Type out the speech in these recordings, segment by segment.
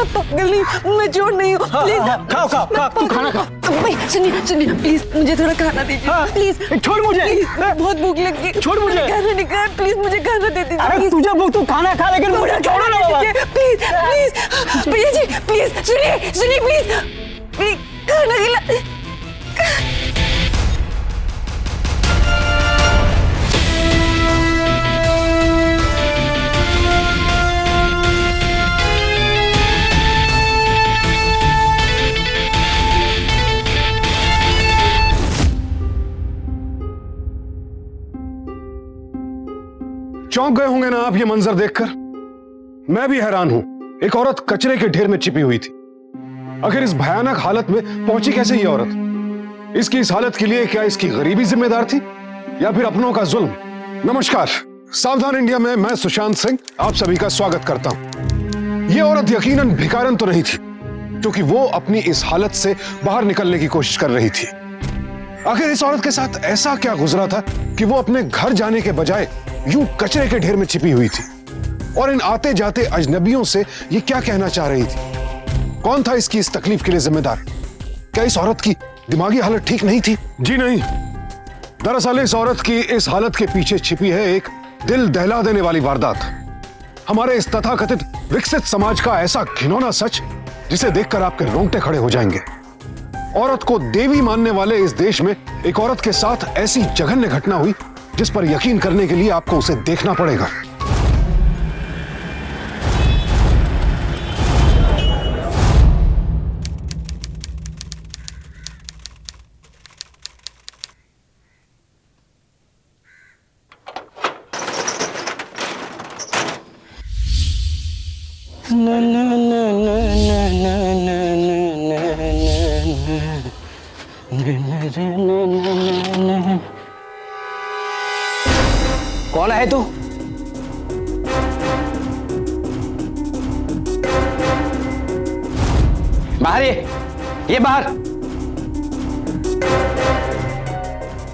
मैं पागल नहीं, मैं चोर नहीं हूँ। प्लीज खाओ खाओ खाओ, तू खाना खा। भाई सुनिए सुनिए, प्लीज मुझे थोड़ा खाना दीजिए प्लीज। छोड़ मुझे, बहुत भूख लगी, छोड़ मुझे। खाना नहीं खाया, प्लीज मुझे खाना दे दीजिए। अरे तुझे भूख, तू खाना खा, लेकिन मुझे छोड़ो ना बाबा। प्लीज प्लीज भैया जी, प्लीज सुनिए सुनिए, प्लीज प्लीज खाना खिला। चौंक गए होंगे ना आप ये मंजर देखकर। मैं भी हैरान हूं, एक औरत कचरे के ढेर में छिपी हुई थी। आखिर इस भयानक हालत में पहुंची कैसे ये औरत? इसकी इस हालत के लिए क्या इसकी गरीबी जिम्मेदार थी या फिर अपनों का जुल्म? नमस्कार, सावधान इंडिया में मैं सुशांत सिंह आप सभी का स्वागत करता हूं। ये औरत यकीनन भिखारन तो नहीं थी, क्योंकि वो अपनी इस हालत से बाहर निकलने की कोशिश कर रही थी। आखिर इस औरत के साथ ऐसा क्या गुजरा था कि वो अपने घर जाने के बजाय यूं कचरे के ढेर में छिपी हुई थी? और इन आते जाते अजनबियों से ये क्या कहना चाह रही थी? कौन था इसकी इस तकलीफ के लिए जिम्मेदार? क्या इस औरत की दिमागी हालत ठीक नहीं थी? जी नहीं, दरअसल इस औरत की इस हालत के पीछे छिपी है एक दिल दहला देने वाली वारदात। हमारे इस तथाकथित विकसित समाज का ऐसा घिनौना सच जिसे देखकर आपके रोंगटे खड़े हो जाएंगे। औरत को देवी मानने वाले इस देश में एक औरत के साथ ऐसी जघन्य घटना हुई जिस पर यकीन करने के लिए आपको उसे देखना पड़ेगा। कौन है तू? बाहर ये बाहर।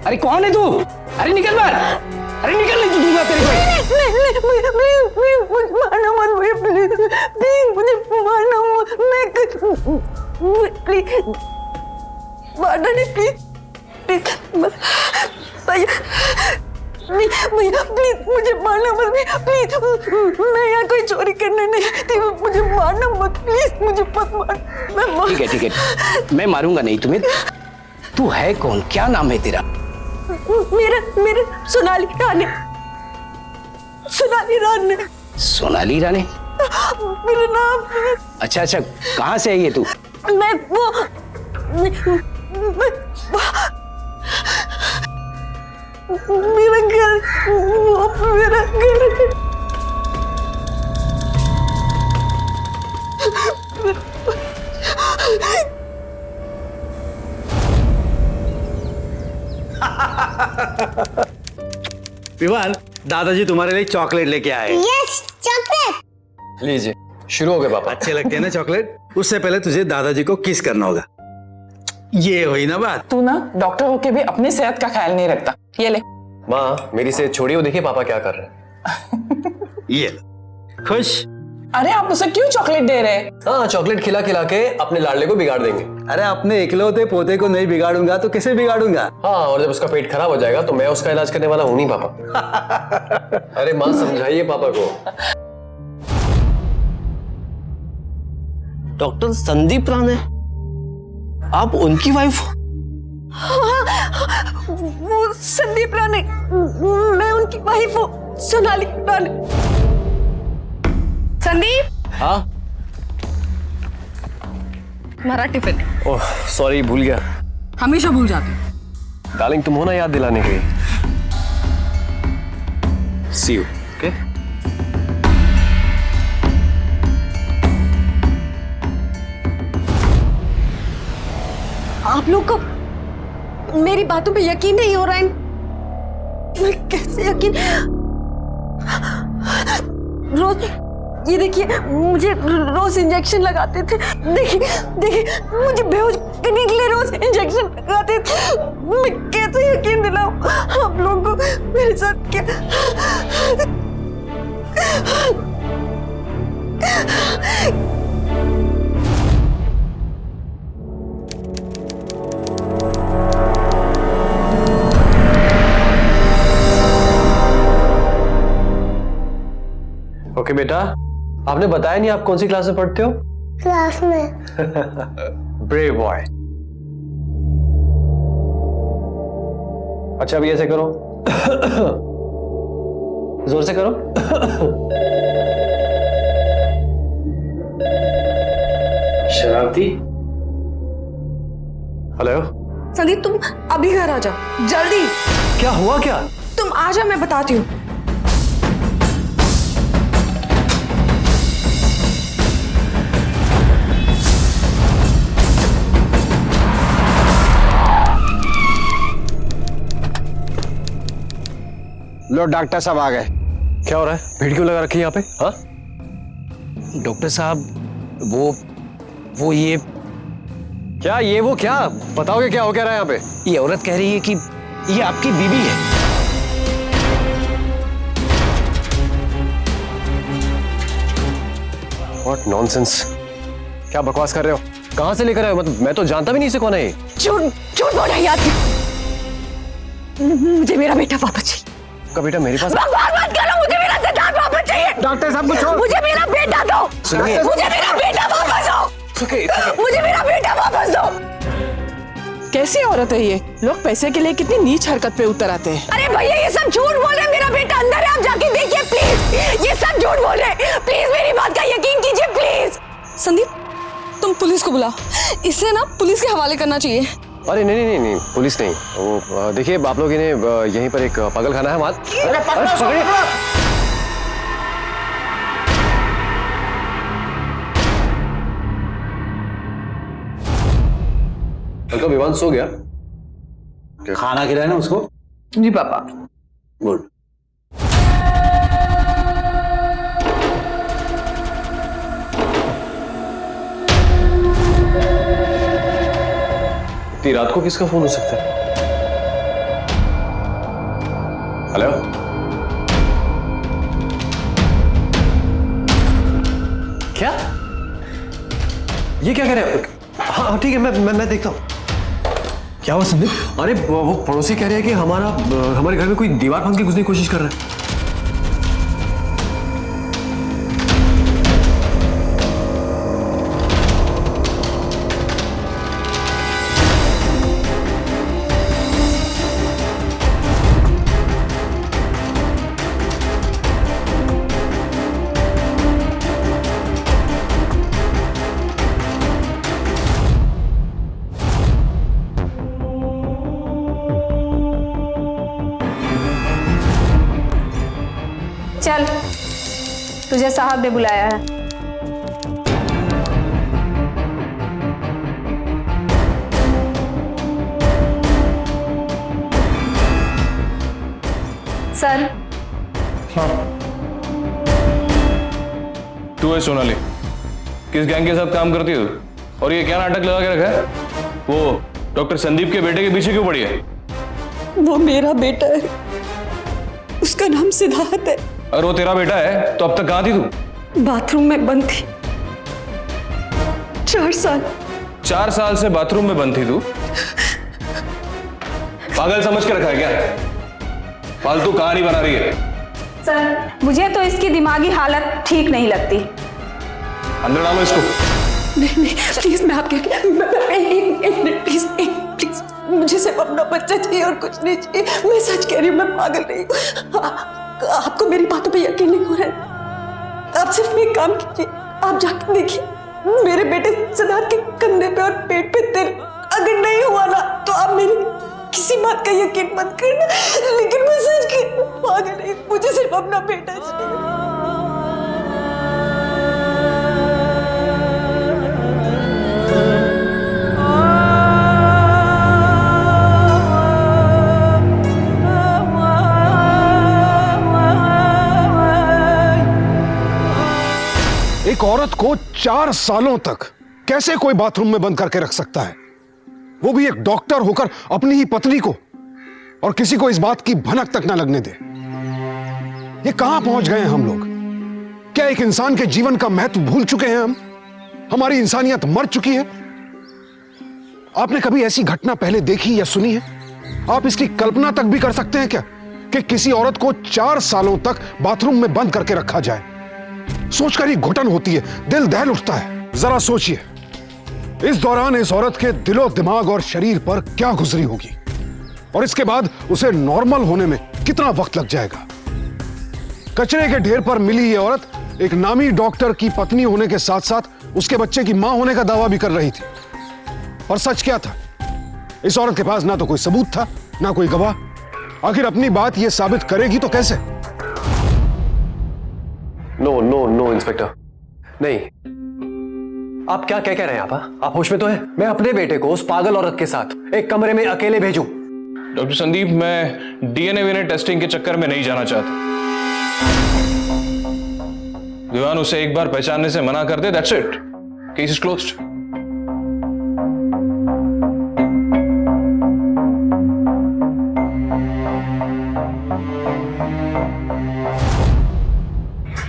अरे कौन है तू? अरे निकल बाहर, अरे निकल, नहीं तो दूंगा तेरे को। प्लीज मारना मत भैया, प्लीज मुझे मारना मत, मैं प्लीज मारना नहीं, प्लीज भैया भैया प्लीज मुझे मारना मत भैया, प्लीज मैं यहाँ कोई चोरी करने नहीं थी, मुझे मारना मत प्लीज, मुझे मत मार। ठीक है, मैं मारूंगा नहीं तुम्हें। तू है कौन? क्या नाम है तेरा? मेरा सोनाली रानी। सोनाली रानी। सोनाली रानी? मेरा नाम। अच्छा, कहाँ से है ये तू? मैं मेरा घर, मेरा घर। विवान, दादाजी तुम्हारे लिए चॉकलेट लेके आए। Yes, chocolate. लीजिए, शुरू हो गए पापा। अच्छे लगते हैं ना चॉकलेट? उससे पहले तुझे दादाजी को किस करना होगा। ये हुई ना बात। तू ना डॉक्टर होके भी अपनी सेहत का ख्याल नहीं रखता। ये ले। माँ, मेरी सेहत छोड़िए, वो देखिए पापा क्या कर रहे हैं। ये खुश? अरे आप उसे क्यों चॉकलेट दे रहे? हाँ, चॉकलेट खिला खिला के अपने लाडले को बिगाड़ देंगे। अरे अपने इकलौते पोते को नहीं बिगाड़ूंगा तो किसे बिगाड़ूंगा? हाँ, और जब उसका पेट खराब हो जाएगा तो मैं उसका इलाज करने वाला हूँ नहीं पापा। अरे माँ, समझाइए पापा को। डॉक्टर संदीप राणे, आप उनकी वाइफ? वो संदीप राणे, मैं उनकी वाइफ हूँ, सोनाली राणे। संदीप। हाँ? हमारा टिफिन। ओह सॉरी, भूल गया। हमेशा भूल जाते। डार्लिंग, तुम हो ना याद दिलाने के लिए। सी यू। ओके। आप लोग को मेरी बातों पे यकीन नहीं हो रहा है? मैं कैसे यकीन? रोज ये देखिए, मुझे रोज इंजेक्शन लगाते थे। देखिए देखिए, मुझे बेहोश करने के लिए रोज इंजेक्शन लगाते थे। मैं कैसे यकीन दिलाऊं आप लोगों को मेरे साथ क्या? ओके बेटा, आपने बताया नहीं आप कौन सी क्लास में पढ़ते हो? क्लास में। Brave boy. अच्छा अभी ऐसे करो, जोर से करो। शरारती। हेलो। संदीप तुम अभी घर आ जाओ जल्दी। क्या हुआ क्या? तुम आ जाओ, मैं बताती हूँ। लो डॉक्टर साहब आ गए। क्या हो रहा है? भीड़ क्यों लगा रखी है यहाँ पे? हाँ डॉक्टर साहब वो ये क्या ये वो क्या बताओगे? क्या हो क्या रहा है यहाँ पे? ये औरत कह रही है कि ये आपकी बीवी है। What nonsense? क्या बकवास कर रहे हो? कहाँ से लेकर आए हो? मतलब मैं तो जानता भी नहीं इसे कौन है ये। झूठ झूठ बोल रही है। मुझे मेरा बेटा वापस चाहिए। का बेटा मेरे पास? बकवास मत करो, मुझे मेरा सिद्धार्थ वापस चाहिए। डॉक्टर साहब को छोड़। मुझे मेरा बेटा दो। सुनिए। मुझे मेरा बेटा वापस दो। मुझे मेरा बेटा वापस दो। कैसी औरत है ये? लोग पैसे के लिए कितनी नीच हरकत पे उतर आते हैं। अरे भैया ये सब झूठ बोल रहे हैं। मेरा बेटा अंदर है, आप जाके देखिए प्लीज। ये सब झूठ बोल रहे हैं। प्लीज मेरी बात का यकीन कीजिए प्लीज। संदीप तुम पुलिस को बुलाओ, इसे ना पुलिस के हवाले करना चाहिए। अरे नहीं नहीं नहीं, पुलिस नहीं। वो देखिए आप लोग इन्हें यहीं पर एक पागल खाना है वहां। विमान सो गया? खाना खिलाया ना उसको? जी पापा। गुड। इतनी रात को किसका फोन हो सकता है? हेलो। क्या? ये क्या कह रहे हो? हाँ ठीक है, मैं देखता हूँ। क्या हुआ संदीप? अरे वो पड़ोसी कह रहे हैं कि हमारे घर में कोई दीवार फांद के घुसने की कोशिश कर रहा है। चल, तुझे साहब ने बुलाया है। सर। हाँ तू है सोनाली, किस गैंग के साथ काम करती हो? और ये क्या नाटक लगा के रखा है? वो डॉक्टर संदीप के बेटे के पीछे क्यों पड़ी है? वो मेरा बेटा है, उसका नाम सिद्धार्थ है। अगर वो तेरा बेटा है तो अब तक कहाँ थी तू? बाथरूम में बंद थी 4 साल। 4 साल से बाथरूम में बंद थी तू? पागल समझ के रखा है क्या? फालतू कहानी बना रही है। सर मुझे तो इसकी दिमागी हालत ठीक नहीं लगती। अंदर डालो इसको। नहीं प्लीज, मैं आपके एक मिनट प्लीज, मुझे सिर्फ अपना बच्चा चाहिए और कुछ नहीं चाहिए। मैं सच कह रही हूँ, मैं पागल नहीं हूँ। आपको मेरी बातों पे यकीन नहीं हो रहा है? आप सिर्फ एक काम कीजिए, आप जाके देखिए मेरे बेटे सिद्धार्थ के कंधे पे और पेट पे तिल। अगर नहीं हुआ ना तो आप मेरी किसी बात का यकीन मत करना, लेकिन मैं सच कह रही हूँ, पागल नहीं, मुझे सिर्फ अपना बेटा चाहिए। एक औरत को 4 सालों तक कैसे कोई बाथरूम में बंद करके रख सकता है? वो भी एक डॉक्टर होकर अपनी ही पत्नी को, और किसी को इस बात की भनक तक ना लगने दे। ये कहां पहुंच गए हैं हम लोग? क्या एक इंसान के जीवन का महत्व भूल चुके हैं हम? हमारी इंसानियत मर चुकी है? आपने कभी ऐसी घटना पहले देखी या सुनी है? आप इसकी कल्पना तक भी कर सकते हैं क्या कि किसी औरत को 4 सालों तक बाथरूम में बंद करके रखा जाए? सोचकर ही घुटन होती है, दिल दहल उठता है। जरा सोचिए, इस दौरान इस औरत के दिलो दिमाग और शरीर पर क्या गुजरी होगी, और इसके बाद उसे नॉर्मल होने में कितना वक्त लग जाएगा। कचरे के ढेर पर मिली यह औरत एक नामी डॉक्टर की पत्नी होने के साथ साथ उसके बच्चे की मां होने का दावा भी कर रही थी। और सच क्या था? इस औरत के पास ना तो कोई सबूत था, ना कोई गवाह। आखिर अपनी बात यह साबित करेगी तो कैसे? नो नो नो इंस्पेक्टर, नहीं। आप क्या कह रहे हैं आप होश में तो हैं? मैं अपने बेटे को उस पागल औरत के साथ एक कमरे में अकेले भेजूं? डॉक्टर संदीप, मैं डीएनए टेस्टिंग के चक्कर में नहीं जाना चाहता। दीवान उसे एक बार पहचानने से मना कर दे, that's it, case is closed.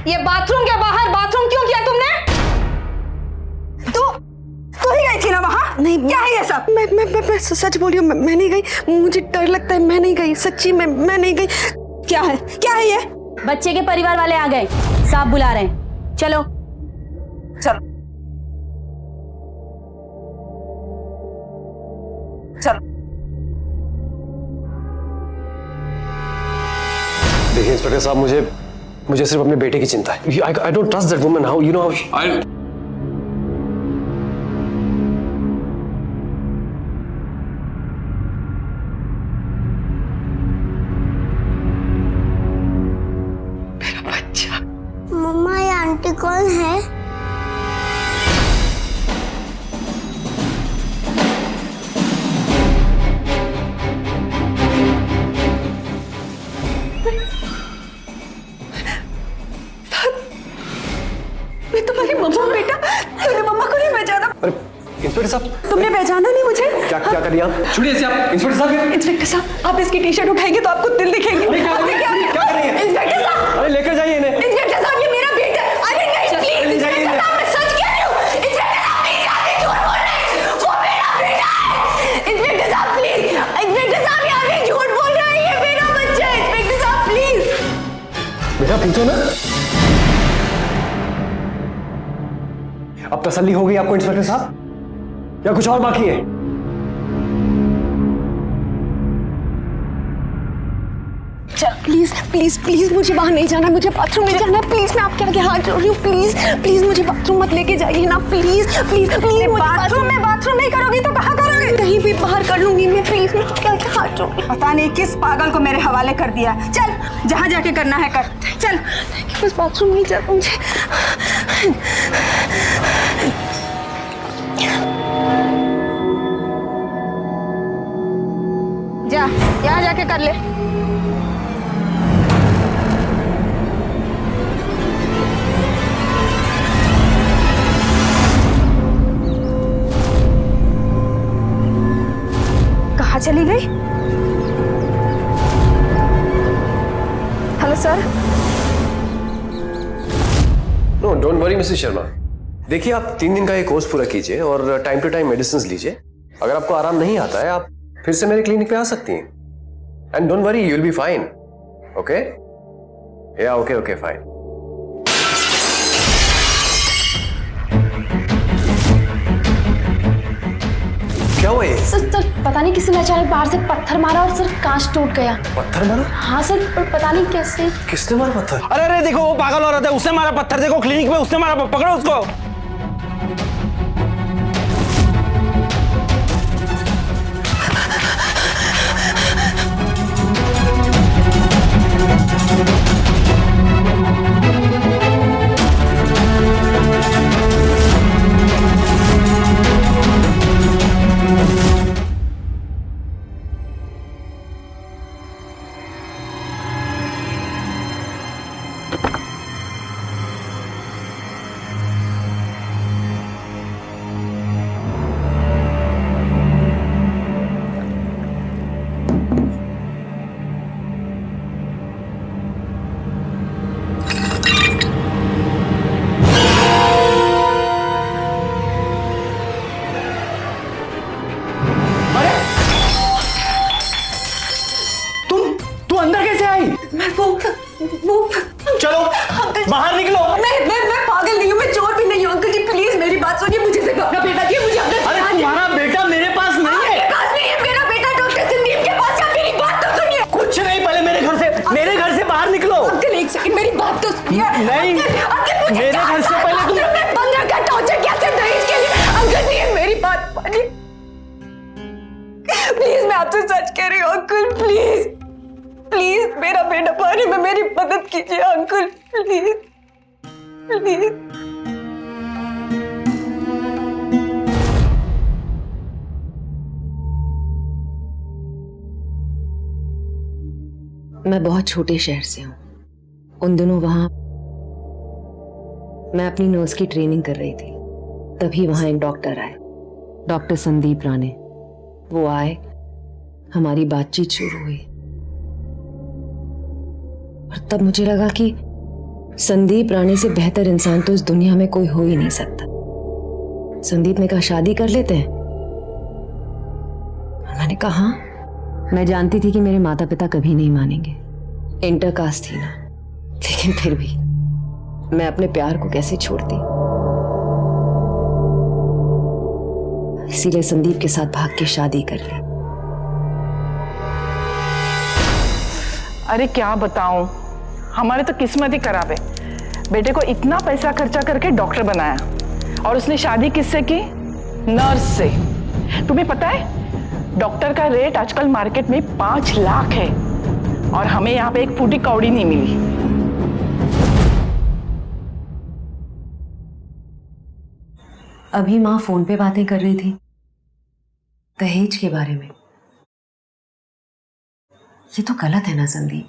ये बाथरूम के बाहर बाथरूम क्यों किया तुमने? तू ही गई थी ना वहाँ? नहीं, क्या है ये सब? मैं सच बोल रही हूँ, मैं नहीं गई। मुझे डर लगता है, मैं नहीं गई, सच्ची मैं नहीं गई। क्या है ये? बच्चे के परिवार वाले आ गए, साहब बुला रहे हैं, चलो। चलो चलो। देखिए इंस्पेक्टर साहब, मुझे सिर्फ अपने बेटे की चिंता है। I don't trust that woman. How you know how? मम्मा, ये आंटी कौन है? मैं तुम्हारी मम्मा हूँ बेटा, तुमने मम्मा को नहीं पहचाना? अरे इंस्पेक्टर साहब, तुमने पहचाना नहीं मुझे? क्या कर दिया? छोड़िए इसे आप। इंस्पेक्टर साहब, इंस्पेक्टर साहब, आप इसकी टी शर्ट उठाएंगे तो आपको दिल दिखेंगे। क्या कर रही हैं? इंस्पेक्टर साहब, अरे लेकर जाइए इन्हें। इंस्पेक्टर साहब, ये मेरा बेटा। अरे नहीं, प्लीज इंस्पेक्टर साहब, मैं सच कह रही हूँ। इंस्पेक्टर साहब, नहीं जाते, झूठ बोल रहे हैं, वो मेरा बेटा है। इंस्पेक्टर साहब प्लीज, इंस्पेक्टर साहब यहाँ पे झूठ बोल रहे हैं, ये मेरा बच्चा है। इंस्पेक्टर साहब प्लीज। बेटा पूछो ना। अब तसल्ली हो गई आपको इंस्पेक्टर साहब, या कुछ और बाकी है? चल प्लीज प्लीज प्लीज, मुझे बाहर नहीं जाना, मुझे बाथरूम में जाना है। प्लीज, मैं आपके आगे हाथ जोड़ रही हूँ, प्लीज प्लीज मुझे बाथरूम मत लेके जाइए ना, प्लीज प्लीज प्लीज। बाथरूम नहीं करोगी तो कहाँ करोगी? कहीं भी बाहर कर लूंगी मैं, प्लीज मैं आपके आगे हाथ जोड़ रही हूँ। पता नहीं किस पागल को मेरे हवाले कर दिया। चल, जहाँ जाके करना है कर, चल। बस बाथरूम नहीं जाना मुझे। जा, यहाँ जाके कर ले। कहाँ चली गई? Hello sir. No don't worry Mrs Sharma. देखिए, आप 3 दिन का ये कोर्स पूरा कीजिए और टाइम टू टाइम मेडिसिन लीजिए। अगर आपको आराम नहीं आता है, आप फिर से मेरे क्लिनिक पे आ सकती हैं। And don't worry, you will be fine. Okay? या ओके फाइन। क्या हुआ ये? सर पता नहीं किसी ने अचानक बाहर से पत्थर मारा और सर कांच टूट गया। पत्थर मारा? हाँ सर, पर पता नहीं कैसे। किसने मारा पत्थर? अरे देखो, वो पागल औरत है, उसने मारा पत्थर। देखो क्लिनिक में उसने मारा, पकड़ो उसको। प्लीज मैं आपसे सच कह रही हूँ अंकल, प्लीज प्लीज मेरा बेटा पाने में मेरी मदद कीजिए अंकल, प्लीज प्लीज। मैं बहुत छोटे शहर से हूँ। उन दिनों वहां मैं अपनी नर्स की ट्रेनिंग कर रही थी, तभी वहां एक डॉक्टर आए, डॉक्टर संदीप राणे। वो आए, हमारी बातचीत शुरू हुई और तब मुझे लगा कि संदीप राणे से बेहतर इंसान तो इस दुनिया में कोई हो ही नहीं सकता। संदीप ने कहा शादी कर लेते हैं। मैंने कहा हाँ। मैं जानती थी कि मेरे माता पिता कभी नहीं मानेंगे, इंटरकास्ट थी ना, लेकिन फिर भी मैं अपने प्यार को कैसे छोड़ती। इसीलिए संदीप के साथ भाग के शादी कर ली। अरे क्या बताऊं, हमारे तो किस्मत ही खराब है। बेटे को इतना पैसा खर्चा करके डॉक्टर बनाया और उसने शादी किससे की? नर्स से। तुम्हें पता है डॉक्टर का रेट आजकल मार्केट में 5 लाख है और हमें यहाँ पे एक फूटी कौड़ी नहीं मिली। अभी माँ फोन पे बातें कर रही थी दहेज के बारे में। ये तो गलत है ना संदीप?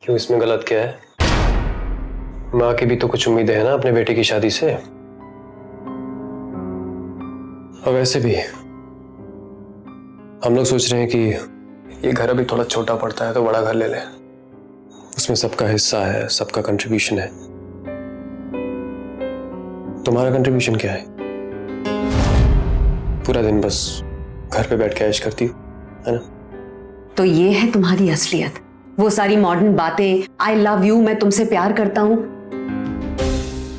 क्यों, इसमें गलत क्या है? माँ की भी तो कुछ उम्मीदें हैं ना अपने बेटे की शादी से। और वैसे भी हम लोग सोच रहे हैं कि ये घर अभी थोड़ा छोटा पड़ता है तो बड़ा घर ले लें। उसमें सबका हिस्सा है, सबका कंट्रीब्यूशन है। तुम्हारा कंट्रीब्यूशन क्या है? पूरा दिन बस घर पे बैठ के ऐश करती हो, है ना? तो ये है तुम्हारी असलियत? वो सारी मॉडर्न बातें, आई लव यू, मैं तुमसे प्यार करता हूं,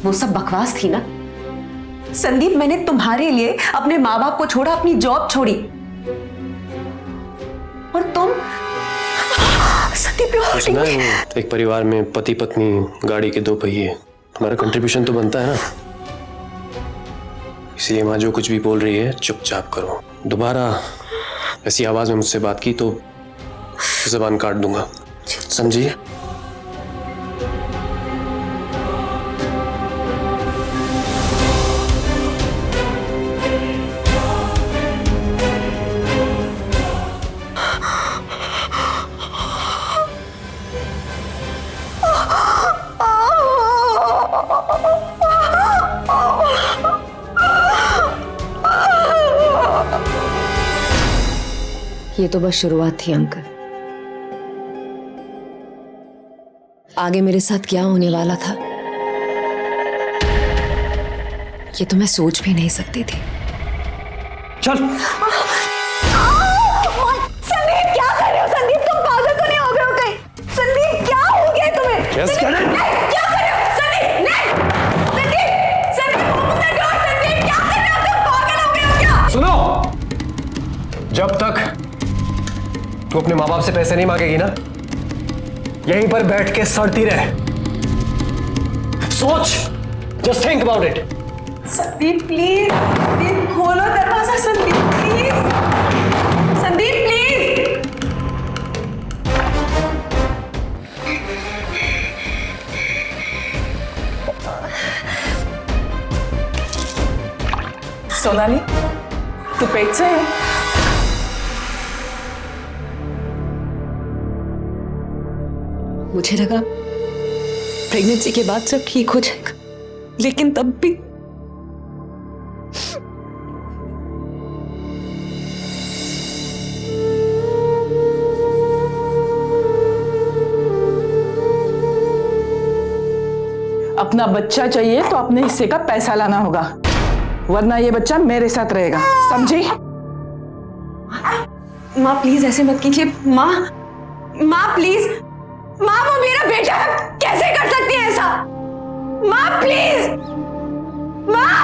वो सब बकवास थी ना? संदीप, मैंने तुम्हारे लिए अपने माँ बाप को छोड़ा, अपनी जॉब छोड़ी, और तुम संदीप सुना है वो एक परिवार में पति पत्नी गाड़ी के 2 पहिए, हमारा कंट्रीब्यूशन तो बनता है ना। इसलिए माँ जो कुछ भी बोल रही है चुपचाप करो। दोबारा ऐसी आवाज में मुझसे बात की तो जुबान काट दूंगा, समझी? ये तो बस शुरुआत थी अंकल। आगे मेरे साथ क्या होने वाला था ये तो मैं सोच भी नहीं सकती थी। चल संदीप, क्या कर रहे हो? संदीप, तुम पागल तो नहीं हो गए हो कहीं? संदीप, क्या हो गया तुम्हें? Yes, संदीप, क्या कर रहे हो? संदीप, नहीं! Sandeep, Sandeep, open the door, Sandeep, क्या कर रहे हो? तुम पागल हो गए हो क्या? सुनो, जब तक तू अपने माँ बाप से पैसे नहीं मांगेगी ना, यहीं पर बैठ के सड़ती रहे। सोच, just think about it. Sandeep please, Sandeep खोलो दरवाजा, संदीप प्लीज, संदीप प्लीज। सोनाली, तू पेट से है? मुझे लगा प्रेगनेंसी के बाद सब ठीक हो जाएगा, लेकिन तब भी अपना बच्चा चाहिए तो अपने हिस्से का पैसा लाना होगा, वरना ये बच्चा मेरे साथ रहेगा, समझी? माँ प्लीज ऐसे मत कीजिए। माँ, माँ प्लीज, माँ वो मेरा बेटा है, कैसे कर सकती है ऐसा? माँ प्लीज, माँ।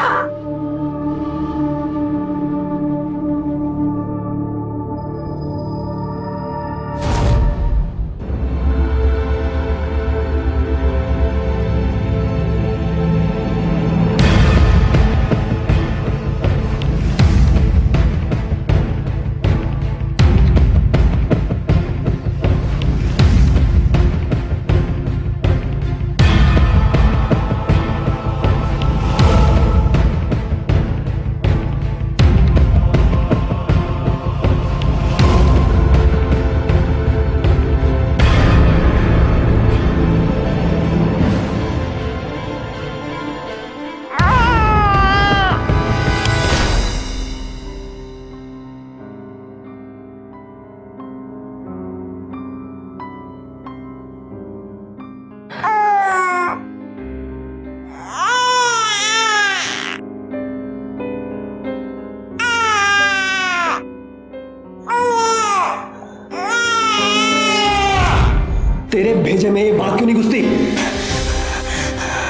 तेरे भेजे में ये बात क्यों नहीं घुसती?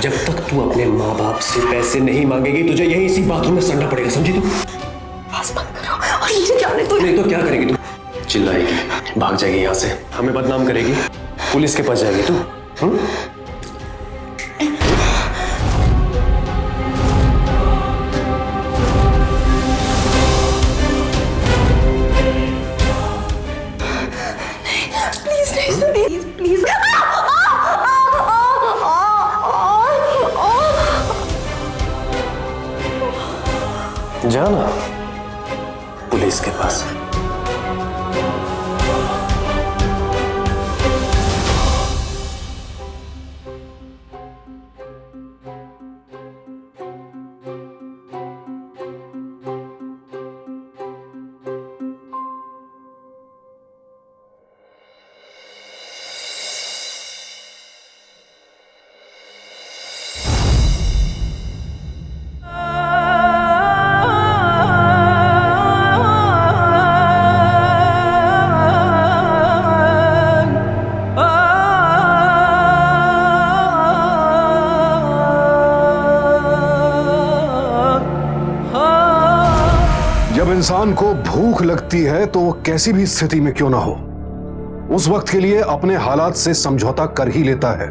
जब तक तू अपने माँ बाप से पैसे नहीं मांगेगी तुझे यही इसी बाथरूम में सड़ना पड़ेगा, समझी तू? बस बंद करो और मुझे जाने दो। नहीं तो क्या करेगी तू? चिल्लाएगी, भाग जाएगी यहाँ से, हमें बदनाम करेगी, पुलिस के पास जाएगी तू। प्लीज नहीं सुनिए, प्लीज। जाना पुलिस के पास। जब इंसान को भूख लगती है तो वो कैसी भी स्थिति में क्यों ना हो, उस वक्त के लिए अपने हालात से समझौता कर ही लेता है।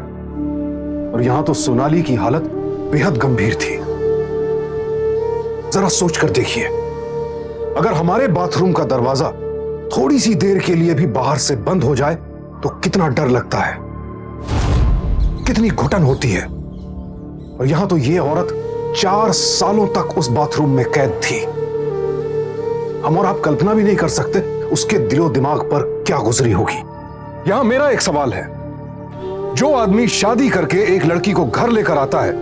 और यहां तो सोनाली की हालत बेहद गंभीर थी। जरा सोच कर देखिए, अगर हमारे बाथरूम का दरवाजा थोड़ी सी देर के लिए भी बाहर से बंद हो जाए तो कितना डर लगता है, कितनी घुटन होती है। और यहां तो ये औरत 4 सालों तक उस बाथरूम में कैद थी। हम और आप कल्पना भी नहीं कर सकते उसके दिलो दिमाग पर क्या गुजरी होगी। यहां मेरा एक सवाल है, जो आदमी शादी करके एक लड़की को घर लेकर आता है,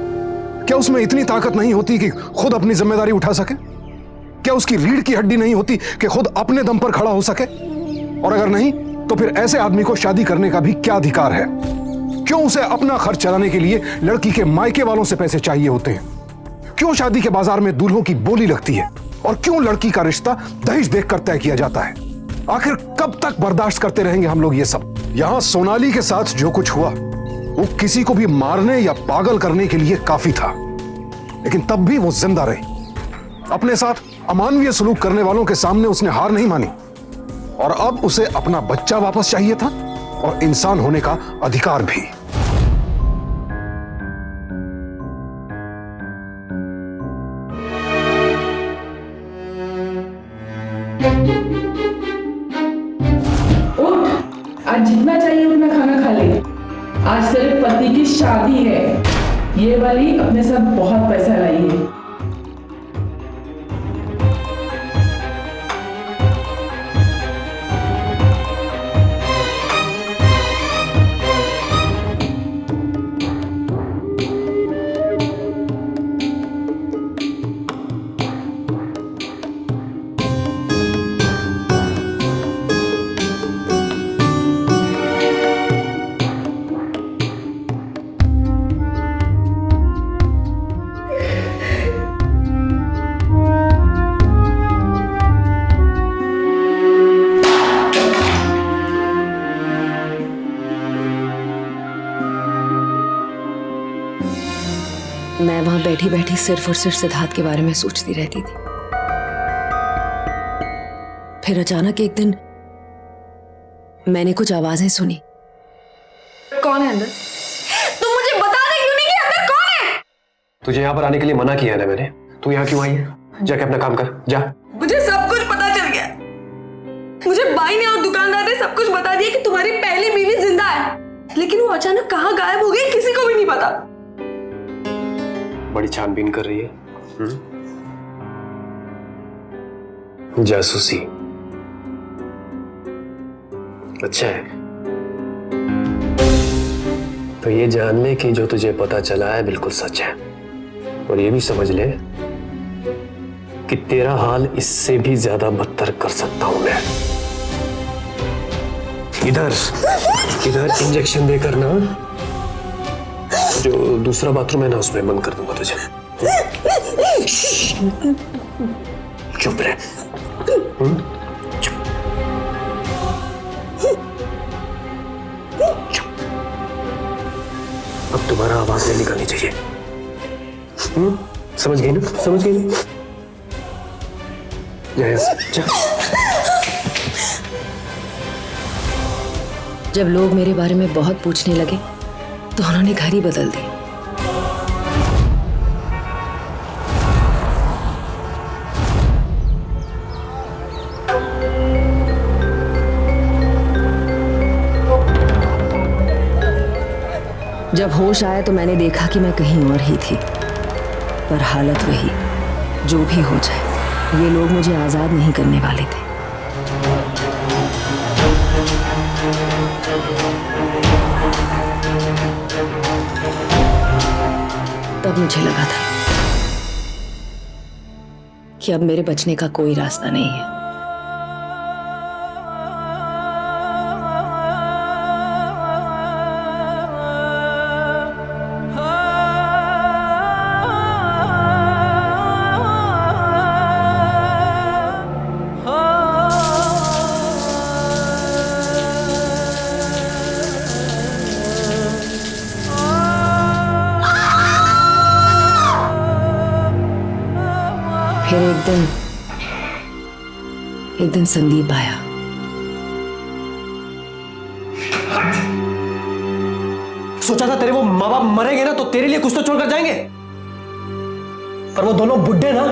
क्या उसमें इतनी ताकत नहीं होती कि खुद अपनी जिम्मेदारी उठा सके? क्या उसकी रीढ़ की हड्डी नहीं होती कि खुद अपने दम पर खड़ा हो सके? और अगर नहीं तो फिर ऐसे आदमी को शादी करने का भी क्या अधिकार है? क्यों उसे अपना खर्च चलाने के लिए लड़की के मायके वालों से पैसे चाहिए होते हैं? क्यों शादी के बाजार में दूल्हों की बोली लगती है? और क्यों लड़की का रिश्ता दहेज देखकर तय किया जाता है? आखिर कब तक बर्दाश्त करते रहेंगे हम लोग ये सब? यहां सोनाली के साथ जो कुछ हुआ वो किसी को भी मारने या पागल करने के लिए काफी था, लेकिन तब भी वो जिंदा रही। अपने साथ अमानवीय सलूक करने वालों के सामने उसने हार नहीं मानी। और अब उसे अपना बच्चा वापस चाहिए था और इंसान होने का अधिकार भी। आज जितना चाहिए उतना खाना खा ले। आज तेरे पति की शादी है, ये वाली अपने साथ बहुत पैसा लाई है। मैं वहां बैठी बैठी सिर्फ और सिर्फ सिद्धार्थ के बारे में सोचती रहती थी। फिर अचानक एक दिन मैंने कुछ आवाजें सुनी। कौन है अंदर? तुम मुझे बता दे क्यों नहीं कि अंदर कौन है? तुझे यहाँ पर आने के लिए मना किया है ना मैंने। तू यहाँ क्यों आई है? जाके अपना काम कर, जा। मुझे सब कुछ पता चल गया। मुझे बाई ने और दुकानदार ने सब कुछ बता दिया कि तुम्हारी पहली बीवी जिंदा है, लेकिन वो अचानक कहाँ गायब हो गई किसी को भी नहीं पता। बड़ी छानबीन कर रही है। जासूसी अच्छा है। तो ये जान ले कि जो तुझे पता चला है बिल्कुल सच है, और ये भी समझ ले कि तेरा हाल इससे भी ज्यादा बदतर कर सकता हूं मैं। इधर इधर इंजेक्शन देकर ना, जो दूसरा बाथरूम है ना उसमें बंद कर दूंगा तुझे। चुप रहे। चुप। चुप। अब तुम्हारा आवाज नहीं निकलनी चाहिए। समझ गई ना? समझ गई ना? जा। जब लोग मेरे बारे में बहुत पूछने लगे तो उन्होंने घर ही बदल दी। जब होश आया तो मैंने देखा कि मैं कहीं और ही थी, पर हालत वही। जो भी हो जाए, ये लोग मुझे आजाद नहीं करने वाले थे। तब मुझे लगा था कि अब मेरे बचने का कोई रास्ता नहीं है। फिर एक दिन संदीप आया। सोचा था तेरे वो माँ बाप मरेंगे ना तो तेरे लिए कुछ तो छोड़कर जाएंगे, पर वो दोनों बुड्ढे ना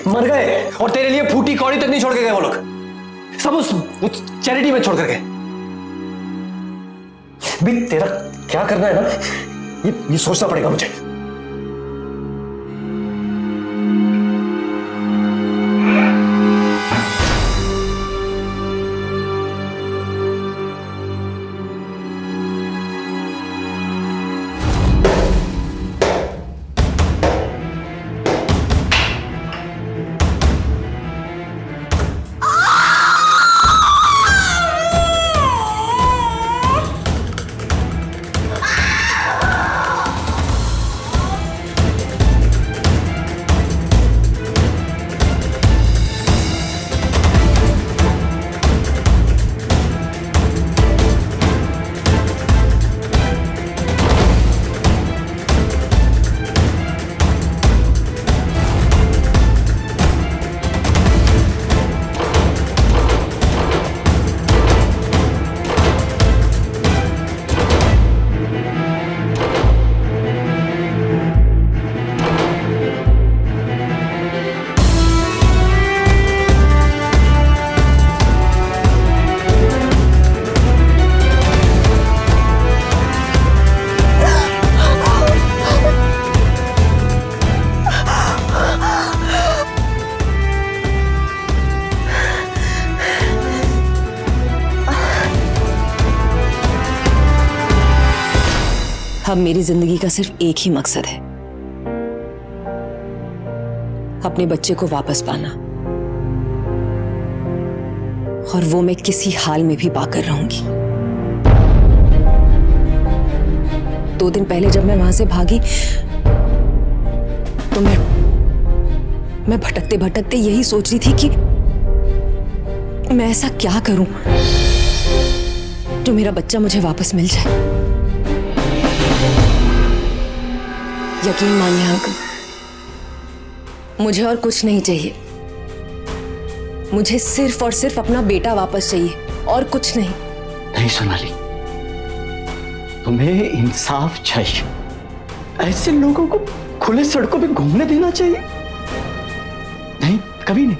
मर गए और तेरे लिए फूटी कौड़ी तक नहीं छोड़ के गए वो लोग। सब उस चैरिटी में छोड़ कर गए। भी तेरा क्या करना है ना, ये सोचना पड़ेगा मुझे। अब मेरी जिंदगी का सिर्फ एक ही मकसद है, अपने बच्चे को वापस पाना, और वो मैं किसी हाल में भी पाकर रहूंगी। 2 दिन पहले जब मैं वहां से भागी तो मैं भटकते भटकते यही सोच रही थी कि मैं ऐसा क्या करूं जो मेरा बच्चा मुझे वापस मिल जाए। यकीन मानिए अंकल, मुझे और कुछ नहीं चाहिए। मुझे सिर्फ और सिर्फ अपना बेटा वापस चाहिए, और कुछ नहीं। नहीं सोनाली, तुम्हें इंसाफ चाहिए। ऐसे लोगों को खुले सड़कों पे घूमने देना चाहिए? नहीं, कभी नहीं।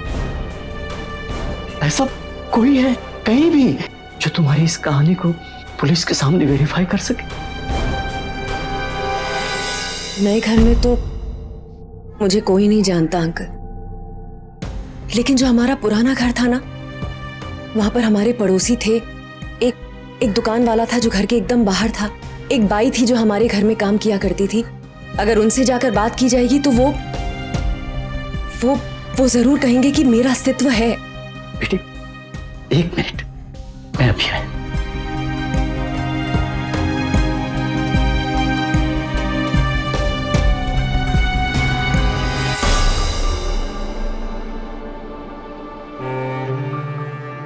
ऐसा कोई है कहीं भी जो तुम्हारी इस कहानी को पुलिस के सामने वेरीफाई कर सके? नए घर में तो मुझे कोई नहीं जानता अंकल, लेकिन जो हमारा पुराना घर था ना, वहां पर हमारे पड़ोसी थे। एक दुकान वाला था जो घर के एकदम बाहर था। एक बाई थी जो हमारे घर में काम किया करती थी। अगर उनसे जाकर बात की जाएगी तो वो जरूर कहेंगे कि मेरा अस्तित्व है। बेटी, 1 मिनट, मैं अभी आया।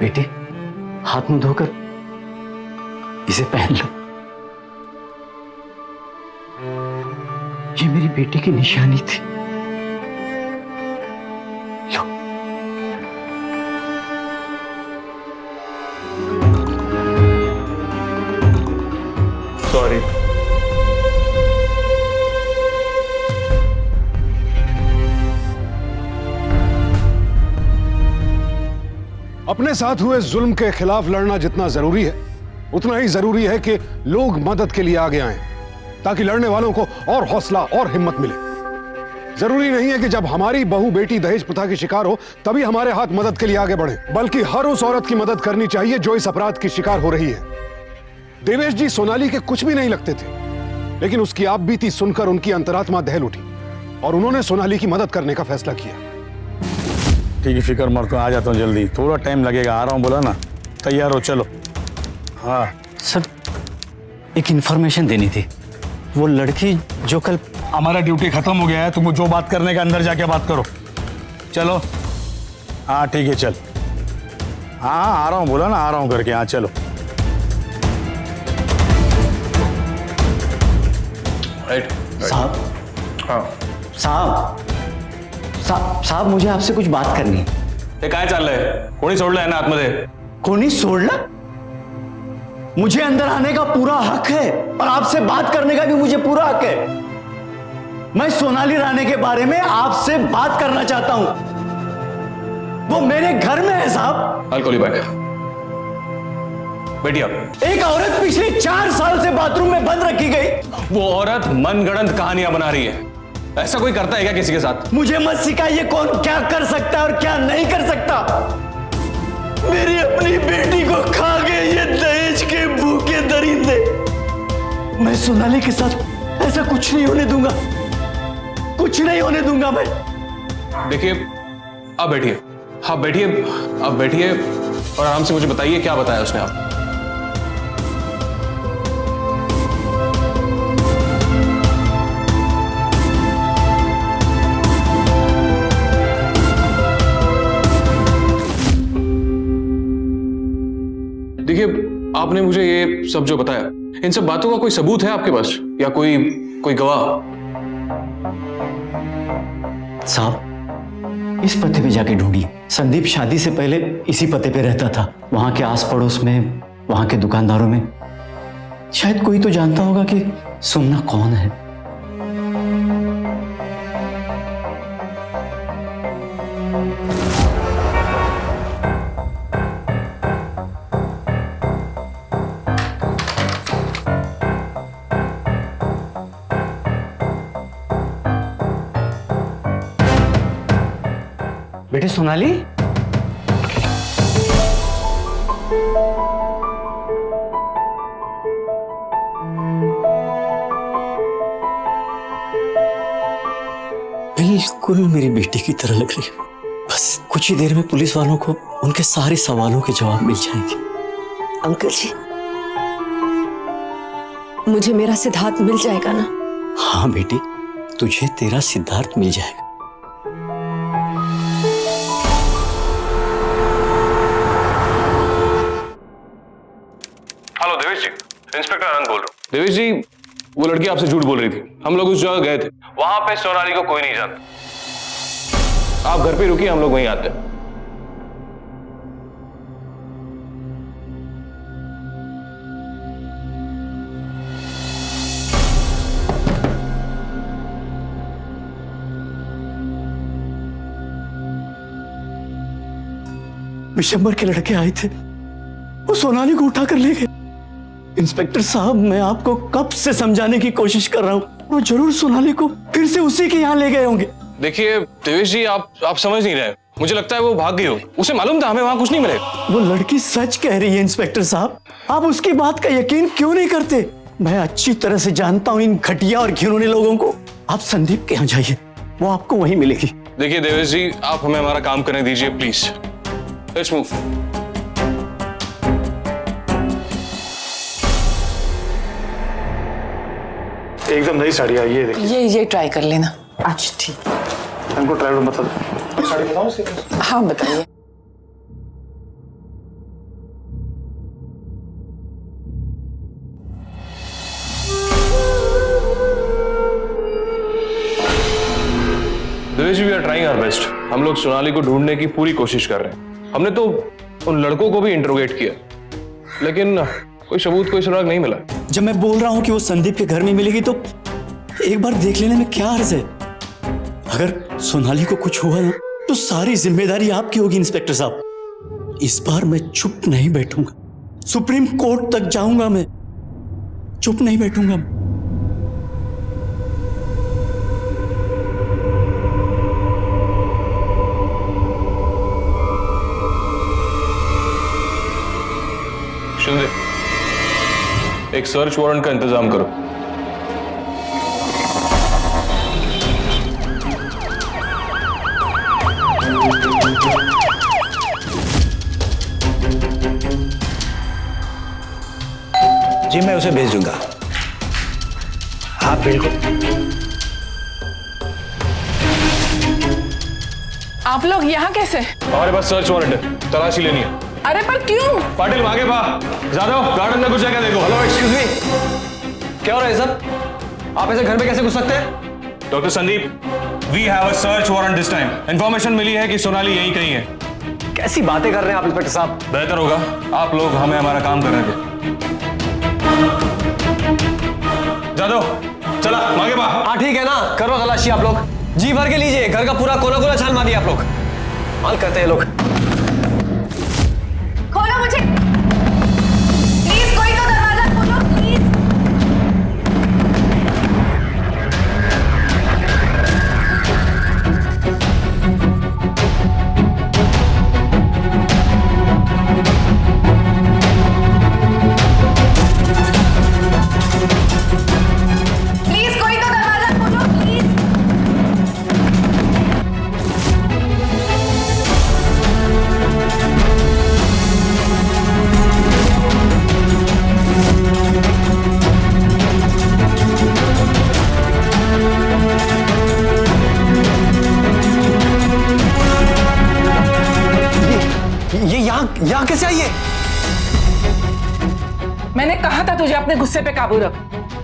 बेटी, हाथ मुंह धोकर इसे पहन लो। बेटी की निशानी थी। लो। सॉरी। अपने साथ हुए जुल्म के खिलाफ लड़ना जितना जरूरी है, उतना ही जरूरी है कि लोग मदद के लिए आगे आएं, ताकि लड़ने वालों को और हौसला और हिम्मत मिले। जरूरी नहीं है कि जब हमारी बहू बेटी दहेज प्रथा की शिकार हो तभी हमारे हाथ मदद के लिए आगे बढ़े, बल्कि हर उस औरत की मदद करनी चाहिए जो इस अपराध की शिकार हो रही है। देवेश जी सोनाली के कुछ भी नहीं लगते थे, लेकिन उसकी आप बीती सुनकर उनकी अंतरात्मा दहल उठी और उन्होंने सोनाली की मदद करने का फैसला किया। ठीक है, फिक्र मत करो, आ जाता हूँ जल्दी, थोड़ा टाइम लगेगा, आ रहा हूँ, बोला ना, तैयार हो, चलो। हाँ सर, एक इंफॉर्मेशन देनी थी। वो लड़की जो कल, हमारा ड्यूटी खत्म हो गया है, तुम जो बात करने का अंदर जाके बात करो, चलो। हाँ ठीक है, चल। हाँ आ रहा हूँ, बोला ना, आ रहा हूँ करके, हाँ चलो। राइट साहब, हाँ साहब मुझे आपसे कुछ बात करनी है। ते काय चाललंय? कोणी सोडलंय ना आतमध्ये? कोणी सोडला? मुझे अंदर आने का पूरा हक है और आपसे बात करने का भी मुझे पूरा हक है। मैं सोनाली राणे के बारे में आपसे बात करना चाहता हूं। वो मेरे घर में है साहब। I'll call you back. बैठिए आप। एक औरत पिछले 4 साल से बाथरूम में बंद रखी गई। वो औरत मनगढ़ंत कहानियां बना रही है। ऐसा कोई करता है क्या किसी के साथ? मुझे मत सिखाइए कौन क्या कर सकता है और क्या नहीं कर सकता। मेरी अपनी बेटी को खा गए ये दहेज के भूखे दरिंदे। मैं सोनाली के साथ ऐसा कुछ नहीं होने दूंगा, कुछ नहीं होने दूंगा मैं। देखिए, आप बैठिए, आप बैठिए, आप बैठिए और आराम से मुझे बताइए क्या बताया उसने आप। देखिए, आपने मुझे ये सब जो बताया, इन सब बातों का कोई सबूत है आपके पास या कोई गवाह? साहब, इस पते पे जाके ढूंढिए। संदीप शादी से पहले इसी पते पे रहता था। वहां के आस पड़ोस में, वहां के दुकानदारों में शायद कोई तो जानता होगा कि सुमना कौन है। बेटे सोनाली, बिल्कुल मेरी बेटी की तरह लग रही है। बस कुछ ही देर में पुलिस वालों को उनके सारे सवालों के जवाब मिल जाएंगे। अंकल जी, मुझे मेरा सिद्धार्थ मिल जाएगा ना? हाँ बेटी, तुझे तेरा सिद्धार्थ मिल जाएगा। हेलो देवेश जी, इंस्पेक्टर आनंद बोल रहा हूँ। देवेश जी, वो लड़की आपसे झूठ बोल रही थी। हम लोग उस जगह गए थे, वहां पे सोनाली को कोई नहीं जानता। आप घर पे रुकिए, हम लोग वहीं आते हैं। विशंबर के लड़के आए थे, वो सोनाली को उठा कर ले गए। इंस्पेक्टर साहब, मैं आपको कब से समझाने की कोशिश कर रहा हूँ, वो जरूर सोनाली को फिर से उसी के यहाँ ले गए होंगे। देखिए देवेश जी, आप समझ नहीं रहे। मुझे लगता है वो भाग गई हो। उसे मालूम था हमें वहां कुछ नहीं मिलेगा। वो लड़की सच कह रही है इंस्पेक्टर साहब, आप उसकी बात का यकीन क्यों नहीं करते? मैं अच्छी तरह से जानता हूँ इन घटिया और घिनौने लोगों को। आप संदीप के यहाँ जाइए, वो आपको वहीं मिलेगी। देखिए देवेश जी, आप हमें हमारा काम करने दीजिए प्लीज। Let's move. एकदम नई साड़ी आई है, देखिए। ये ट्राई कर लेना। अच्छा ठीक, हमको ट्राई बता दो। साड़ी बताओ। हाँ बताइए। Devesh ji, we are trying our best. हम लोग सोनाली को ढूंढने की पूरी कोशिश कर रहे हैं। हमने तो उन लड़कों को भी इंटरोगेट किया, लेकिन कोई सबूत, कोई सुराग नहीं मिला। जब मैं बोल रहा हूं कि वो संदीप के घर में मिलेगी तो एक बार देख लेने में क्या अर्ज है। अगर सोनाली को कुछ हुआ ना तो सारी जिम्मेदारी आपकी होगी इंस्पेक्टर साहब। इस बार मैं चुप नहीं बैठूंगा, सुप्रीम कोर्ट तक जाऊंगा, मैं चुप नहीं बैठूंगा। शिंदे, एक सर्च वारंट का इंतजाम करो। जी मैं उसे भेज दूंगा। हाँ बिल्कुल। आप लोग यहाँ कैसे? हमारे पास सर्च वारंट है, तलाशी लेनी है। अरे पर क्यों? पाटिल आगे बा, जादव गार्डन में कुछ जगह देखो। हेलो, एक्सक्यूज मी, क्या हो रहा है सर? आप ऐसे घर में कैसे घुस सकते हैं? Doctor Sandeep, we have a search warrant this time. Information मिली है कि सोनाली यहीं कहीं है। कैसी बातें कर रहे हैं आप इंस्पेक्टर साहब? बेहतर होगा आप लोग हमें हमारा काम करने दें। जादव चला आगे बा। हाँ ठीक है ना, करो तलाशी आप लोग, जी भर के लीजिए। घर का पूरा कोना कोना छान मार दिया आप लोग। माल करते हैं लोग। खोलो मुझे प्लीज, कोई तो दरवाजा खोलो प्लीज। प्लीज कोई तो दरवाजा खोलो प्लीज। ये यहाँ कैसे आई है? मैंने कहा था तुझे अपने गुस्से पे काबू रख।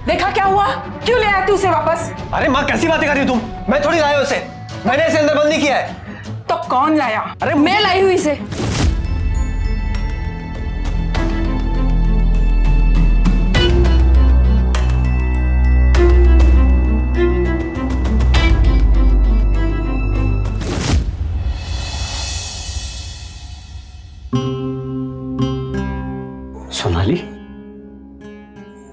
देखा क्या हुआ? क्यों ले आती उसे वापस? अरे माँ, कैसी बातें कर रही हो तुम? मैं थोड़ी लाया उसे, मैंने इसे अंदर बंद नहीं किया है। तो कौन लाया? अरे मैं लाई हुई इसे। सोनाली,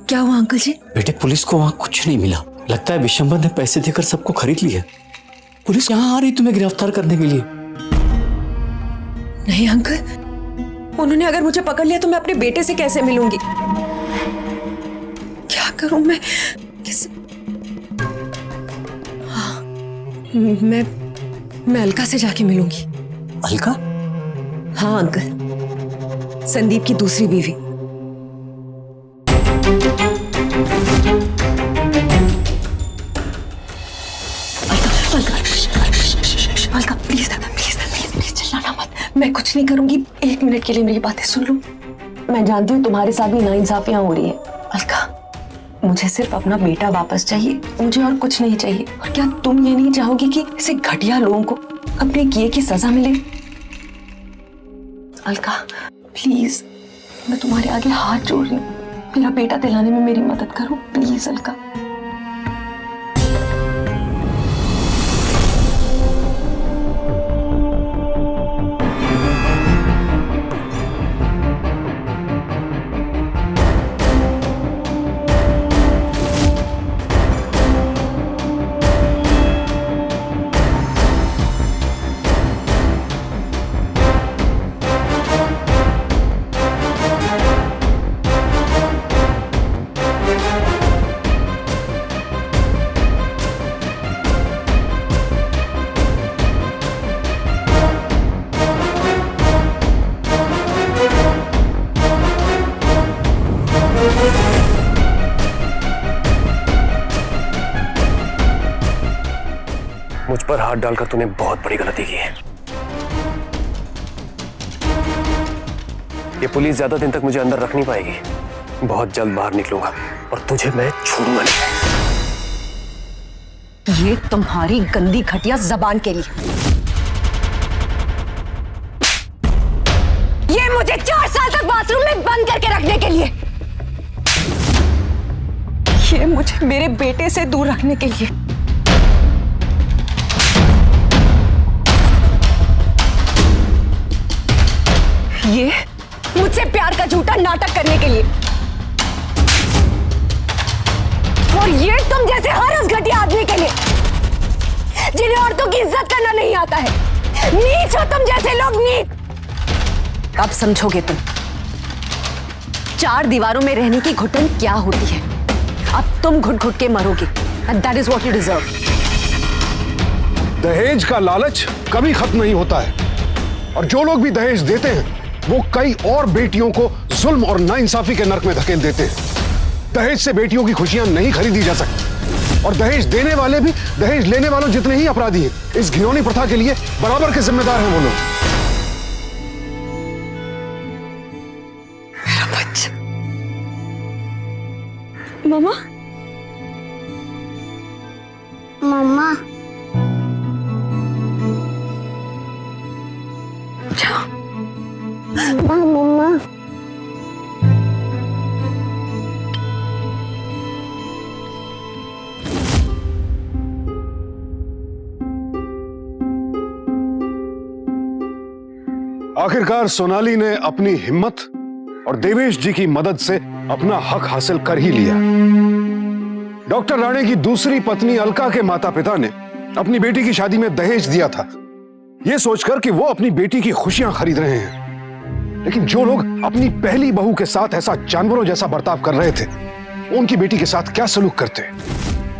क्या हुआ अंकल जी? बेटे पुलिस को वहां कुछ नहीं मिला। लगता है विशंबर ने पैसे देकर सबको खरीद लिया। पुलिस यहाँ आ रही तुम्हें गिरफ्तार करने के लिए। नहीं अंकल, उन्होंने अगर मुझे पकड़ लिया तो मैं अपने बेटे से कैसे मिलूंगी? क्या करूं मैं? किस? हाँ, मैं अलका से जाके मिलूंगी। अलका? हाँ अंकल, संदीप की दूसरी बीवी। Alka please please please please चिल्लाना मत। मैं कुछ नहीं करूंगी, 1 मिनट के लिए मेरी बातें सुन लो। मैं जानती हूँ तुम्हारे साथ भी नाइंसाफियां हो रही है। अलका, मुझे सिर्फ अपना बेटा वापस चाहिए, मुझे और कुछ नहीं चाहिए। और क्या तुम ये नहीं चाहोगी कि ऐसे घटिया लोगों को अपने किए की सजा मिले? अलका प्लीज, मैं तुम्हारे आगे हाथ जोड़ रही हूँ, मेरा बेटा दिलाने में मेरी मदद करो प्लीज अलका। मुझ पर हाथ डालकर तूने बहुत बड़ी गलती की है। ये पुलिस ज्यादा दिन तक मुझे अंदर रख नहीं पाएगी। बहुत जल्द बाहर निकलूंगा और तुझे मैं छोड़ूंगा नहीं। ये तुम्हारी गंदी घटिया जबान के लिए। ये मुझे 4 साल तक बाथरूम में बंद करके रखने के लिए। ये मुझे मेरे बेटे से दूर रखने के लिए। ये मुझसे प्यार का झूठा नाटक करने के लिए। और ये तुम जैसे हर उस घटिया आदमी के लिए जिन्हें औरतों की इज्जत करना नहीं आता है। नीच हो तुम जैसे लोग, नीच। अब समझोगे तुम 4 दीवारों में रहने की घुटन क्या होती है। अब तुम घुट घुट के मरोगे। And that is what you deserve. दहेज का लालच कभी खत्म नहीं होता है और जो लोग भी दहेज देते हैं वो कई और बेटियों को जुल्म और नाइंसाफी के नर्क में धकेल देते हैं। दहेज से बेटियों की खुशियां नहीं खरीदी जा सकती और दहेज देने वाले भी दहेज लेने वालों जितने ही अपराधी हैं। इस घिनौनी प्रथा के लिए बराबर के जिम्मेदार हैं वो लोग। मेरा बच्चा। मामा, मम्मा मम्मा आखिरकार सोनाली ने अपनी हिम्मत और देवेश जी की मदद से अपना हक हासिल कर ही लिया। डॉक्टर राणे की दूसरी पत्नी अलका के माता पिता ने अपनी बेटी की शादी में दहेज दिया था, यह सोचकर कि वो अपनी बेटी की खुशियां खरीद रहे हैं। लेकिन जो लोग अपनी पहली बहू के साथ ऐसा जानवरों जैसा बर्ताव कर रहे थे, उनकी बेटी के साथ क्या सलूक करते।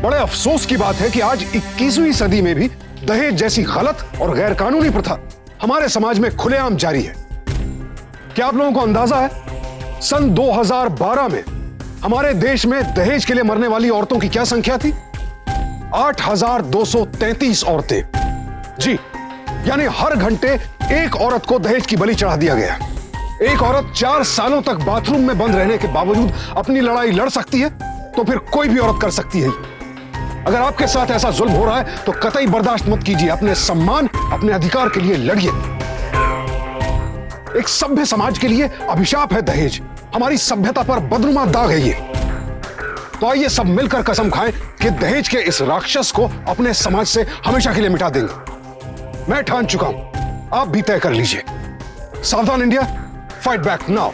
बड़े अफसोस की बात है कि आज 21वीं सदी में भी दहेज जैसी गलत और गैर कानूनी प्रथा हमारे समाज में खुलेआम जारी है। क्या आप लोगों को अंदाजा है, सन 2012 में हमारे देश में दहेज के लिए मरने वाली औरतों की क्या संख्या थी? 8,233 औरतें। जी, यानी हर घंटे एक औरत को दहेज की बलि चढ़ा दिया गया। एक औरत 4 सालों तक बाथरूम में बंद रहने के बावजूद अपनी लड़ाई लड़ सकती है, तो फिर कोई भी औरत कर सकती है। अगर आपके साथ ऐसा जुल्म हो रहा है तो कतई बर्दाश्त मत कीजिए। अपने सम्मान, अपने अधिकार के लिए लड़िए। एक सभ्य समाज के लिए अभिशाप है दहेज, हमारी सभ्यता पर बदनुमा दाग है ये। तो आइए सब मिलकर कसम खाएं कि दहेज के इस राक्षस को अपने समाज से हमेशा के लिए मिटा देंगे। मैं ठान चुका हूं, आप भी तय कर लीजिए। सावधान इंडिया, फाइट बैक नाउ।